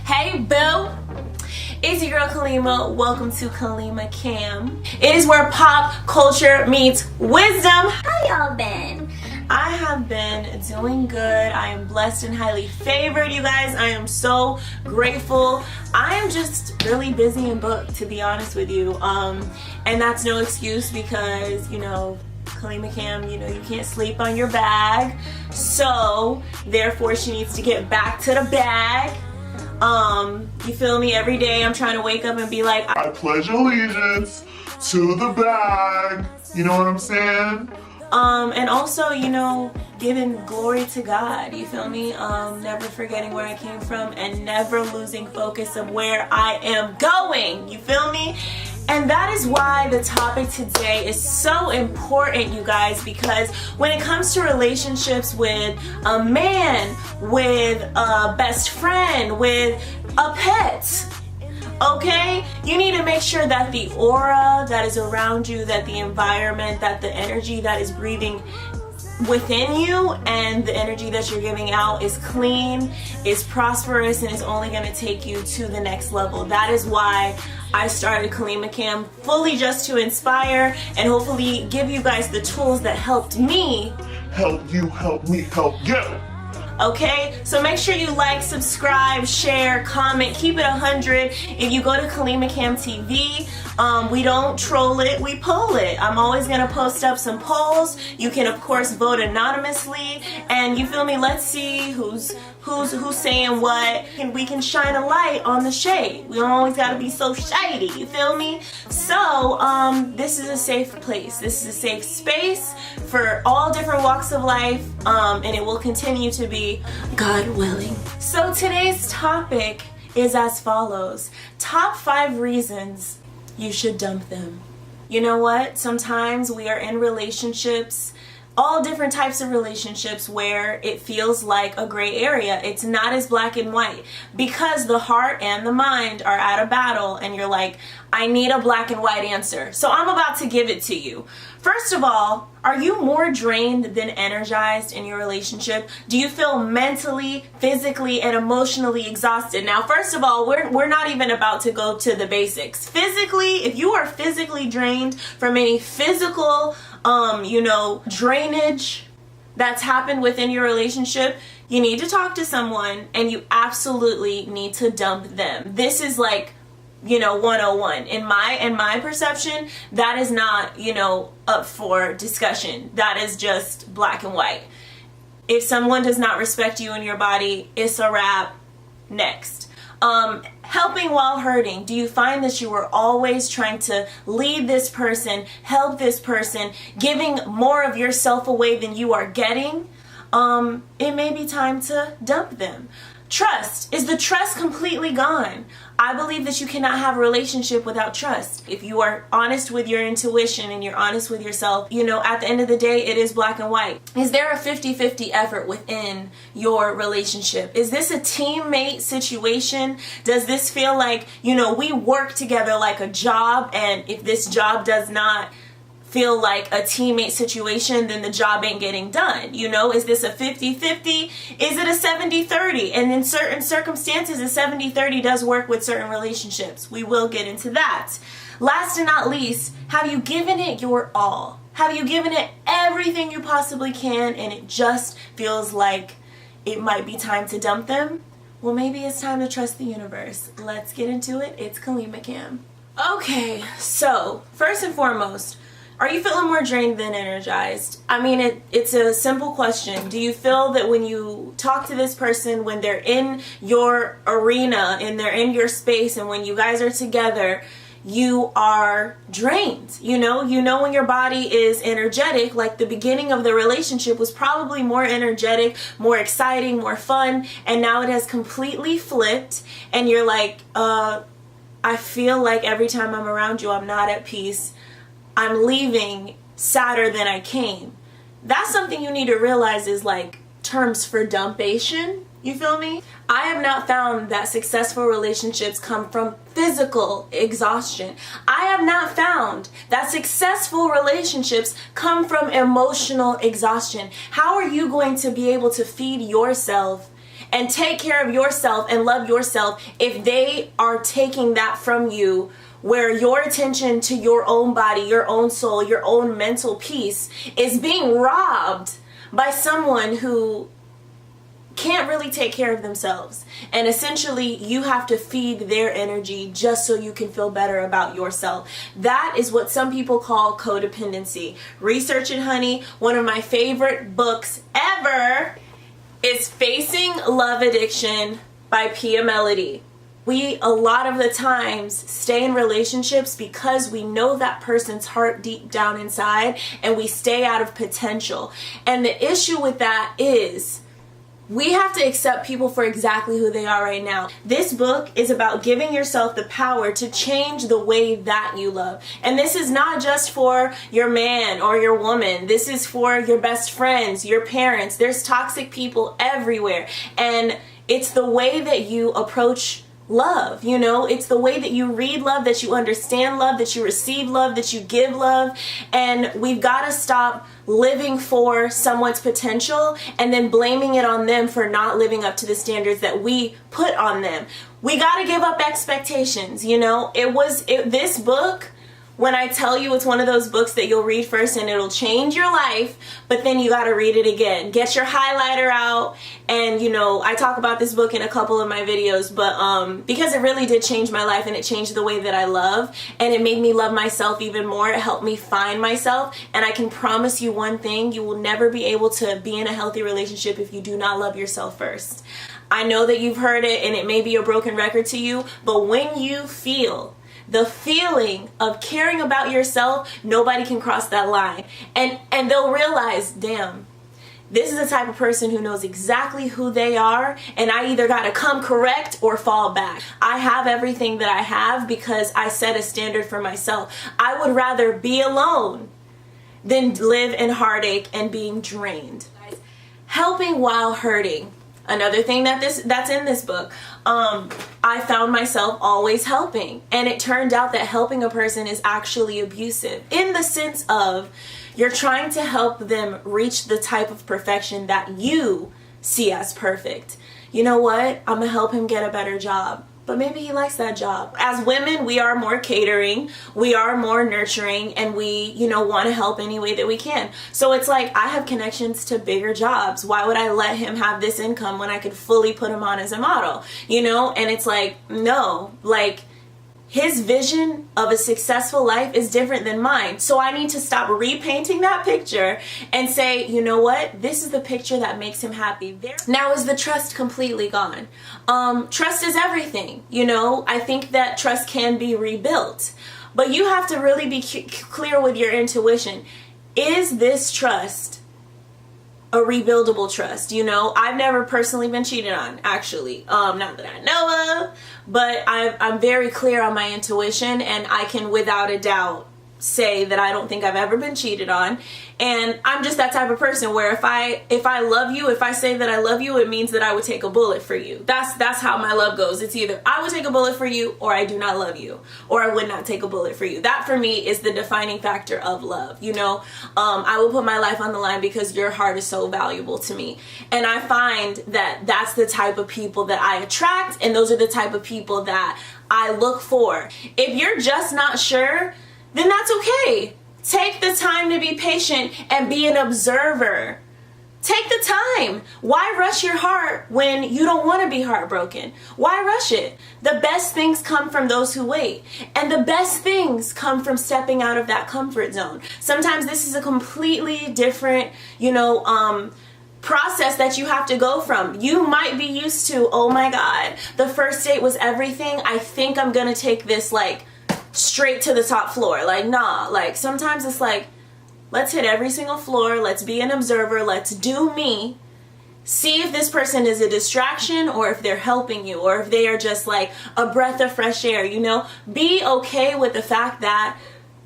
Hey boo! It's your girl Kalima. Welcome to Kalima Kam. It is where pop culture meets wisdom. How y'all been? I have been doing good. I am blessed and highly favored, you guys. I am so grateful. I am just really busy and booked, to be honest with you. And that's no excuse because, Kalima Kam, you can't sleep on your bag. So, therefore, she needs to get back to the bag. You feel me? Every day I'm trying to wake up and be like, I pledge allegiance to the bag. You know what I'm saying? And also, giving glory to God, you feel me? Never forgetting where I came from and never losing focus of where I am going, you feel me? And that is why the topic today is so important, you guys, because when it comes to relationships with a man, with a best friend, with a pet, okay, you need to make sure that the aura that is around you, that the environment, that the energy that is breathing within you and the energy that you're giving out is clean, is prosperous, and is only going to take you to the next level. That is why I started Kalima Kam, fully just to inspire and hopefully give you guys the tools that helped me help you, help me, help you. Okay, so make sure you like, subscribe, share, comment, keep it 100. If you go to Kalima Kam TV, we don't troll it, we poll it. I'm always gonna post up some polls. You can of course vote anonymously, and you feel me? Let's see who's saying what, and we can shine a light on the shade. We don't always gotta be so shady, you feel me? So this is a safe place. This is a safe space for all different walks of life, and it will continue to be, God willing. So today's topic is as follows: top 5 reasons you should dump them. You know what? Sometimes we are in relationships, all different types of relationships, where it feels like a gray area. It's not as black and white because the heart and the mind are at a battle, and you're like, I need a black and white answer. So I'm about to give it to you. First of all, are you more drained than energized in your relationship? Do you feel mentally, physically, and emotionally exhausted? Now, first of all, we're not even about to go to the basics. Physically, if you are physically drained from any physical, drainage that's happened within your relationship, you need to talk to someone and you absolutely need to dump them. This is like 101 in my perception. That is not up for discussion. That is just black and white. If someone does not respect you and your body, it's a wrap. Next. Helping while hurting. Do you find that you are always trying to lead this person, help this person, giving more of yourself away than you are getting? It may be time to dump them. Trust. Is the trust completely gone? I believe that you cannot have a relationship without trust. If you are honest with your intuition and you're honest with yourself, at the end of the day, it is black and white. Is there a 50-50 effort within your relationship? Is this a teammate situation? Does this feel like, we work together like a job, and if this job does not feel like a teammate situation, then the job ain't getting done? Is this a 50-50? Is it a 70-30? And in certain circumstances, a 70-30 does work with certain relationships. We will get into that. Last and not least, have you given it your all? Have you given it everything you possibly can, and it just feels like it might be time to dump them? Well, maybe it's time to trust the universe. Let's get into it. It's Kalima Kam. Okay, so first and foremost, are you feeling more drained than energized? I mean, it's a simple question. Do you feel that when you talk to this person, when they're in your arena and they're in your space, and when you guys are together, you are drained? You know when your body is energetic, like the beginning of the relationship was probably more energetic, more exciting, more fun, and now it has completely flipped, and you're like, I feel like every time I'm around you, I'm not at peace. I'm leaving sadder than I came. That's something you need to realize is like terms for dumpation. You feel me? I have not found that successful relationships come from physical exhaustion. I have not found that successful relationships come from emotional exhaustion. How are you going to be able to feed yourself and take care of yourself and love yourself if they are taking that from you, where your attention to your own body, your own soul, your own mental peace is being robbed by someone who can't really take care of themselves. And essentially you have to feed their energy just so you can feel better about yourself. That is what some people call codependency. Research it, honey. One of my favorite books ever is Facing Love Addiction by Pia Melody. We, a lot of the times, stay in relationships because we know that person's heart deep down inside, and we stay out of potential. And the issue with that is we have to accept people for exactly who they are right now. This book is about giving yourself the power to change the way that you love. And this is not just for your man or your woman. This is for your best friends, your parents. There's toxic people everywhere. And it's the way that you approach love, you know, it's the way that you read love, that you understand love, that you receive love, that you give love. And we've got to stop living for someone's potential and then blaming it on them for not living up to the standards that we put on them. We got to give up expectations, you know. This book, when I tell you, it's one of those books that you'll read first and it'll change your life, but then you got to read it again. Get your highlighter out. And, you know, I talk about this book in a couple of my videos, but because it really did change my life, and it changed the way that I love, and it made me love myself even more. It helped me find myself. And I can promise you one thing: you will never be able to be in a healthy relationship if you do not love yourself first. I know that you've heard it and it may be a broken record to you, but when you feel the feeling of caring about yourself, nobody can cross that line. And they'll realize, damn, this is the type of person who knows exactly who they are, and I either got to come correct or fall back. I have everything that I have because I set a standard for myself. I would rather be alone than live in heartache and being drained. Helping while hurting. Another thing that's in this book. I found myself always helping, and it turned out that helping a person is actually abusive, in the sense of you're trying to help them reach the type of perfection that you see as perfect. You know what? I'm gonna help him get a better job. But maybe he likes that job. As women, we are more catering, we are more nurturing, and we, you know, want to help any way that we can. So it's like, I have connections to bigger jobs. Why would I let him have this income when I could fully put him on as a model? You know, and it's like, no, like, his vision of a successful life is different than mine. So I need to stop repainting that picture and say, you know what? This is the picture that makes him happy. Now, is the trust completely gone? Trust is everything. You know, I think that trust can be rebuilt. But you have to really be clear with your intuition. Is this trust a rebuildable trust? You know, I've never personally been cheated on, actually, not that I know of, but I'm very clear on my intuition, and I can without a doubt say that I don't think I've ever been cheated on. And I'm just that type of person where if I love you, if I say that I love you, it means that I would take a bullet for you. That's how my love goes. It's either I would take a bullet for you, or I do not love you, or I would not take a bullet for you. That for me is the defining factor of love. You know, I will put my life on the line because your heart is so valuable to me. And I find that that's the type of people that I attract, and those are the type of people that I look for. If you're just not sure, then that's okay. Take the time to be patient and be an observer. Take the time. Why rush your heart when you don't want to be heartbroken? Why rush it? The best things come from those who wait. And the best things come from stepping out of that comfort zone. Sometimes this is a completely different, you know, process that you have to go from. You might be used to, oh my God, the first date was everything. I think I'm going to take this like straight to the top floor. Like, nah, like sometimes it's like, let's hit every single floor. Let's be an observer. Let's do me. See if this person is a distraction, or if they're helping you, or if they are just like a breath of fresh air, you know. Be okay with the fact that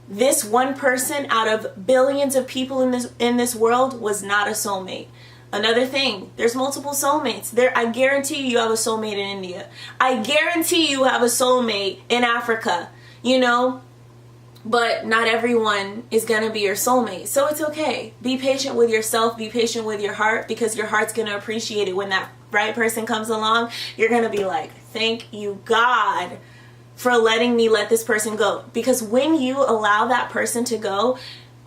this one person out of billions of people in this world was not a soulmate. Another thing, there's multiple soulmates. I guarantee you have a soulmate in India. I guarantee you have a soulmate in Africa. You know, But not everyone is going to be your soulmate. So it's okay. Be patient with yourself. Be patient with your heart, because your heart's going to appreciate it. When that right person comes along, you're going to be like, thank you, God, for letting me let this person go. Because when you allow that person to go,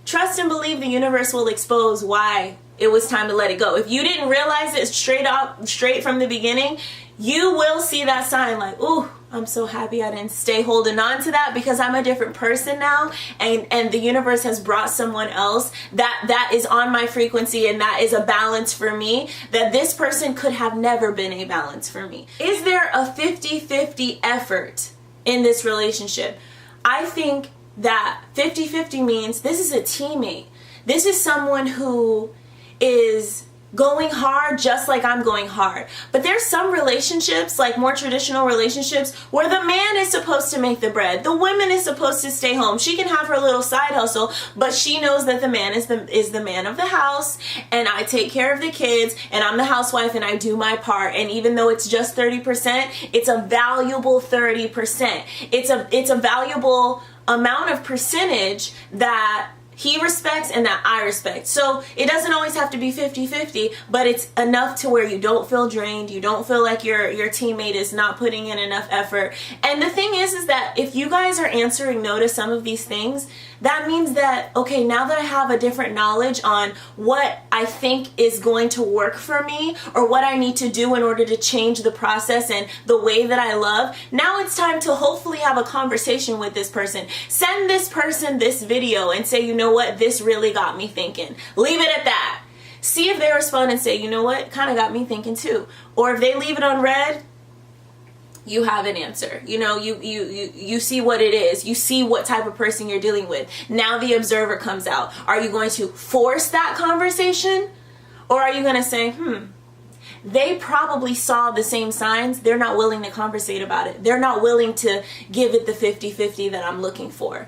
trust and believe the universe will expose why it was time to let it go. If you didn't realize it straight from the beginning, you will see that sign like, ooh, I'm so happy I didn't stay holding on to that, because I'm a different person now, and the universe has brought someone else that is on my frequency, and that is a balance for me, that this person could have never been a balance for me. Is there a 50-50 effort in this relationship? I think that 50-50 means this is a teammate. This is someone who is going hard just like I'm going hard. But there's some relationships, like more traditional relationships, where the man is supposed to make the bread. The woman is supposed to stay home. She can have her little side hustle, but she knows that the man is the man of the house, and I take care of the kids, and I'm the housewife, and I do my part. And even though it's just 30%, it's a valuable 30%. It's a valuable amount of percentage that he respects and that I respect. So it doesn't always have to be 50-50, but it's enough to where you don't feel drained, you don't feel like your teammate is not putting in enough effort. And the thing is that if you guys are answering no to some of these things, that means that, okay, now that I have a different knowledge on what I think is going to work for me, or what I need to do in order to change the process and the way that I love, now it's time to hopefully have a conversation with this person. Send this person this video and say, you know what, this really got me thinking. Leave it at that. See if they respond and say, you know what, kind of got me thinking too. Or if they leave it unread, you have an answer. You know, you see what it is. You see what type of person you're dealing with. Now the observer comes out. Are you going to force that conversation? Or are you going to say, they probably saw the same signs. They're not willing to conversate about it. They're not willing to give it the 50-50 that I'm looking for.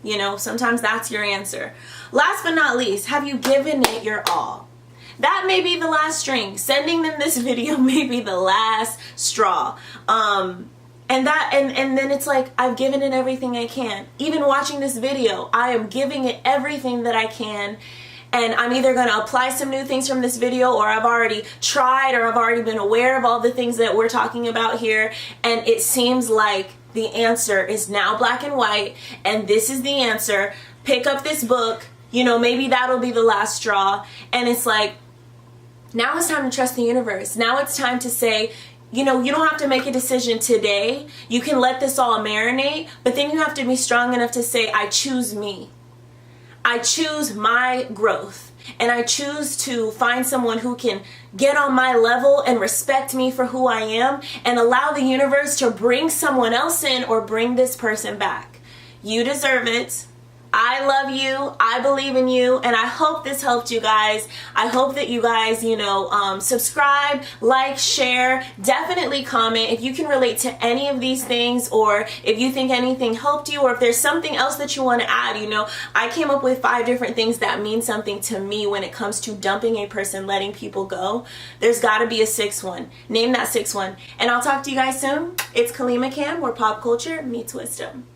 You know, sometimes that's your answer. Last but not least, have you given it your all? That may be the last string. Sending them this video may be the last straw. And then it's like, I've given it everything I can. Even watching this video, I am giving it everything that I can. And I'm either going to apply some new things from this video, or I've already tried, or I've already been aware of all the things that we're talking about here. And it seems like the answer is now black and white, and this is the answer. Pick up this book. You know, maybe that'll be the last straw. And it's like, now it's time to trust the universe. Now it's time to say, you know, you don't have to make a decision today. You can let this all marinate, but then you have to be strong enough to say, I choose me. I choose my growth, and I choose to find someone who can get on my level and respect me for who I am, and allow the universe to bring someone else in or bring this person back. You deserve it. I love you. I believe in you. And I hope this helped you guys. I hope that you guys, subscribe, like, share, definitely comment if you can relate to any of these things, or if you think anything helped you, or if there's something else that you want to add. I came up with 5 different things that mean something to me when it comes to dumping a person, letting people go. There's got to be a 6th one. Name that 6th one. And I'll talk to you guys soon. It's Kalima Kam, where pop culture meets wisdom.